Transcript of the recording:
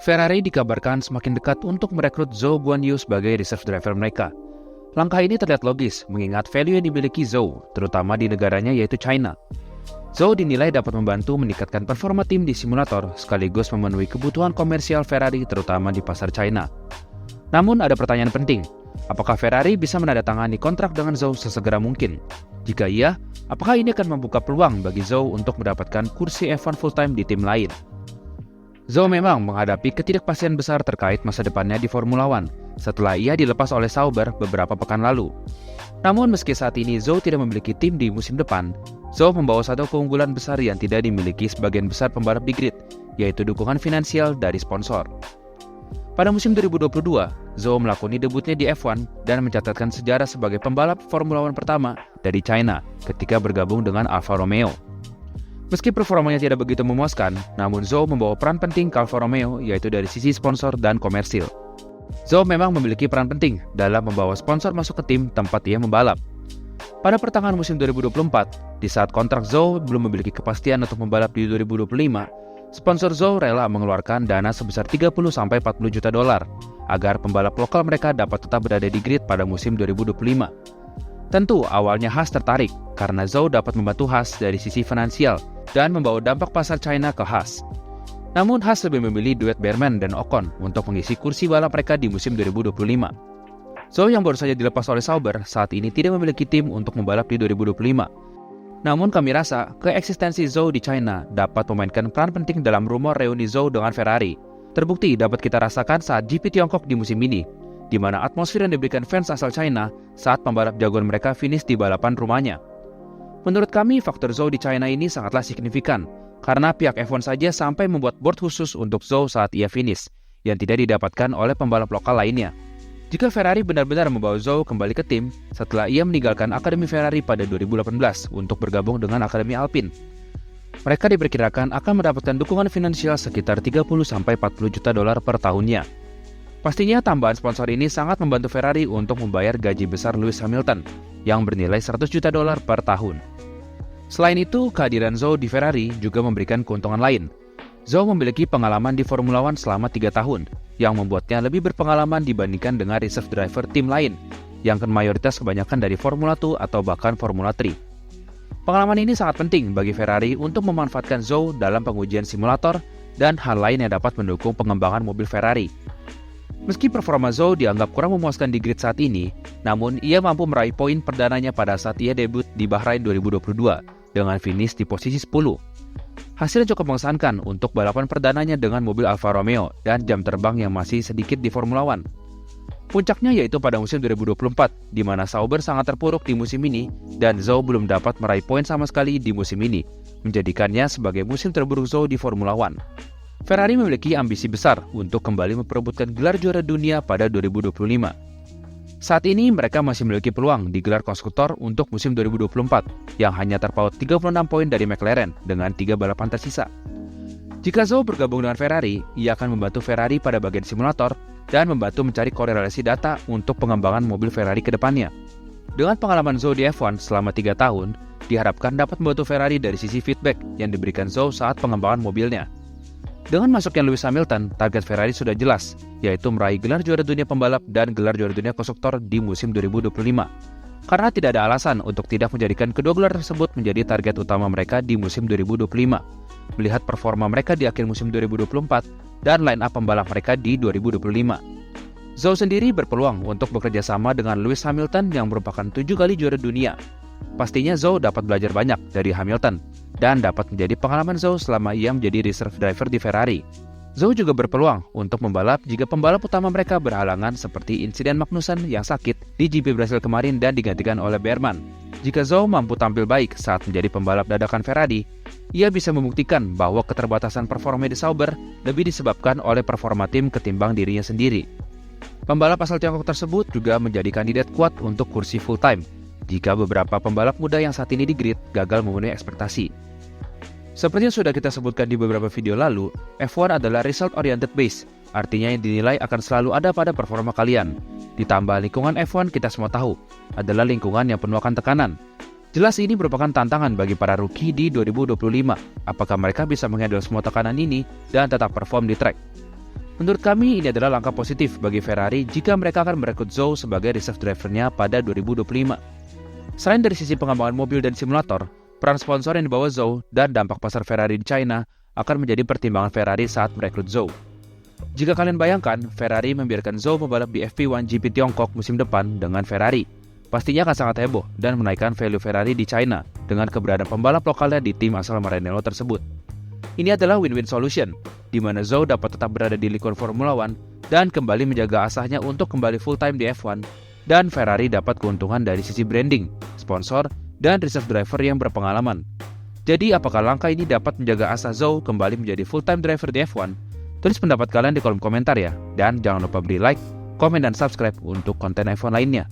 Ferrari dikabarkan semakin dekat untuk merekrut Zhou Guanyu sebagai reserve driver mereka. Langkah ini terlihat logis mengingat value yang dimiliki Zhou, terutama di negaranya yaitu China. Zhou dinilai dapat membantu meningkatkan performa tim di simulator sekaligus memenuhi kebutuhan komersial Ferrari terutama di pasar China. Namun ada pertanyaan penting, apakah Ferrari bisa menandatangani kontrak dengan Zhou sesegera mungkin? Jika iya, apakah ini akan membuka peluang bagi Zhou untuk mendapatkan kursi F1 full-time di tim lain? Zhou memang menghadapi ketidakpastian besar terkait masa depannya di Formula One setelah ia dilepas oleh Sauber beberapa pekan lalu. Namun meski saat ini Zhou tidak memiliki tim di musim depan, Zhou membawa satu keunggulan besar yang tidak dimiliki sebagian besar pembalap di grid, yaitu dukungan finansial dari sponsor. Pada musim 2022, Zhou melakoni debutnya di F1 dan mencatatkan sejarah sebagai pembalap Formula One pertama dari China ketika bergabung dengan Alfa Romeo. Meski performanya tidak begitu memuaskan, namun Zhou membawa peran penting ke Alfa Romeo yaitu dari sisi sponsor dan komersil. Zhou memang memiliki peran penting dalam membawa sponsor masuk ke tim tempat ia membalap. Pada pertengahan musim 2024, di saat kontrak Zhou belum memiliki kepastian untuk membalap di 2025, sponsor Zhou rela mengeluarkan dana sebesar 30-40 juta dolar agar pembalap lokal mereka dapat tetap berada di grid pada musim 2025. Tentu awalnya Haas tertarik karena Zhou dapat membantu Haas dari sisi finansial dan membawa dampak pasar China ke Haas. Namun Haas lebih memilih duet Behrman dan Ocon untuk mengisi kursi balap mereka di musim 2025. Zhou yang baru saja dilepas oleh Sauber saat ini tidak memiliki tim untuk membalap di 2025. Namun kami rasa keeksistensi Zhou di China dapat memainkan peran penting dalam rumor reuni Zhou dengan Ferrari. Terbukti dapat kita rasakan saat GP Tiongkok di musim ini, di mana atmosfer yang diberikan fans asal China saat pembalap jagoan mereka finish di balapan rumahnya. Menurut kami, faktor Zhou di China ini sangatlah signifikan, karena pihak F1 saja sampai membuat board khusus untuk Zhou saat ia finish, yang tidak didapatkan oleh pembalap lokal lainnya. Jika Ferrari benar-benar membawa Zhou kembali ke tim setelah ia meninggalkan Akademi Ferrari pada 2018 untuk bergabung dengan Akademi Alpine, mereka diperkirakan akan mendapatkan dukungan finansial sekitar 30-40 juta dolar per tahunnya. Pastinya tambahan sponsor ini sangat membantu Ferrari untuk membayar gaji besar Lewis Hamilton yang bernilai 100 juta dolar per tahun. Selain itu, kehadiran Zhou di Ferrari juga memberikan keuntungan lain. Zhou memiliki pengalaman di Formula One selama 3 tahun, yang membuatnya lebih berpengalaman dibandingkan dengan reserve driver tim lain, yang mayoritas kebanyakan dari Formula 2 atau bahkan Formula 3. Pengalaman ini sangat penting bagi Ferrari untuk memanfaatkan Zhou dalam pengujian simulator dan hal lain yang dapat mendukung pengembangan mobil Ferrari. Meski performa Zhou dianggap kurang memuaskan di grid saat ini, namun ia mampu meraih poin perdananya pada saat ia debut di Bahrain 2022 dengan finish di posisi 10. Hasilnya cukup mengesankan untuk balapan perdananya dengan mobil Alfa Romeo dan jam terbang yang masih sedikit di Formula One. Puncaknya yaitu pada musim 2024, di mana Sauber sangat terpuruk di musim ini dan Zhou belum dapat meraih poin sama sekali di musim ini, menjadikannya sebagai musim terburuk Zhou di Formula One. Ferrari memiliki ambisi besar untuk kembali memperebutkan gelar juara dunia pada 2025. Saat ini mereka masih memiliki peluang di gelar konstruktor untuk musim 2024 yang hanya terpaut 36 poin dari McLaren dengan 3 balapan tersisa. Jika Zhou bergabung dengan Ferrari, ia akan membantu Ferrari pada bagian simulator dan membantu mencari korelasi data untuk pengembangan mobil Ferrari ke depannya. Dengan pengalaman Zhou di F1 selama 3 tahun, diharapkan dapat membantu Ferrari dari sisi feedback yang diberikan Zhou saat pengembangan mobilnya. Dengan masuknya Lewis Hamilton, target Ferrari sudah jelas, yaitu meraih gelar juara dunia pembalap dan gelar juara dunia konstruktor di musim 2025. Karena tidak ada alasan untuk tidak menjadikan kedua gelar tersebut menjadi target utama mereka di musim 2025, melihat performa mereka di akhir musim 2024 dan line up pembalap mereka di 2025. Zhou sendiri berpeluang untuk bekerja sama dengan Lewis Hamilton yang merupakan 7 kali juara dunia. Pastinya Zhou dapat belajar banyak dari Hamilton dan dapat menjadi pengalaman Zhou selama ia menjadi reserve driver di Ferrari. Zhou juga berpeluang untuk membalap jika pembalap utama mereka berhalangan seperti insiden Magnussen yang sakit di GP Brasil kemarin dan digantikan oleh Behrman. Jika Zhou mampu tampil baik saat menjadi pembalap dadakan Ferrari, ia bisa membuktikan bahwa keterbatasan performa di Sauber lebih disebabkan oleh performa tim ketimbang dirinya sendiri. Pembalap asal Tiongkok tersebut juga menjadi kandidat kuat untuk kursi full-time jika beberapa pembalap muda yang saat ini di grid gagal memenuhi ekspektasi. Seperti yang sudah kita sebutkan di beberapa video lalu, F1 adalah result-oriented base, artinya yang dinilai akan selalu ada pada performa kalian. Ditambah lingkungan F1 kita semua tahu, adalah lingkungan yang penuh akan tekanan. Jelas ini merupakan tantangan bagi para rookie di 2025, apakah mereka bisa menghandle semua tekanan ini dan tetap perform di track. Menurut kami, ini adalah langkah positif bagi Ferrari jika mereka akan merekrut Zhou sebagai reserve driver-nya pada 2025. Selain dari sisi pengembangan mobil dan simulator, peran sponsor yang dibawa Zhou dan dampak pasar Ferrari di China akan menjadi pertimbangan Ferrari saat merekrut Zhou. Jika kalian bayangkan, Ferrari membiarkan Zhou membalap di FP1 GP Tiongkok musim depan dengan Ferrari, pastinya akan sangat heboh dan menaikkan value Ferrari di China dengan keberadaan pembalap lokalnya di tim asal Maranello tersebut. Ini adalah win-win solution, di mana Zhou dapat tetap berada di lingkungan Formula One dan kembali menjaga asahnya untuk kembali full-time di F1, dan Ferrari dapat keuntungan dari sisi branding, sponsor, dan reserve driver yang berpengalaman. Jadi, apakah langkah ini dapat menjaga asa Zhou kembali menjadi full-time driver di F1? Tulis pendapat kalian di kolom komentar ya, dan jangan lupa beri like, komen, dan subscribe untuk konten F1 lainnya.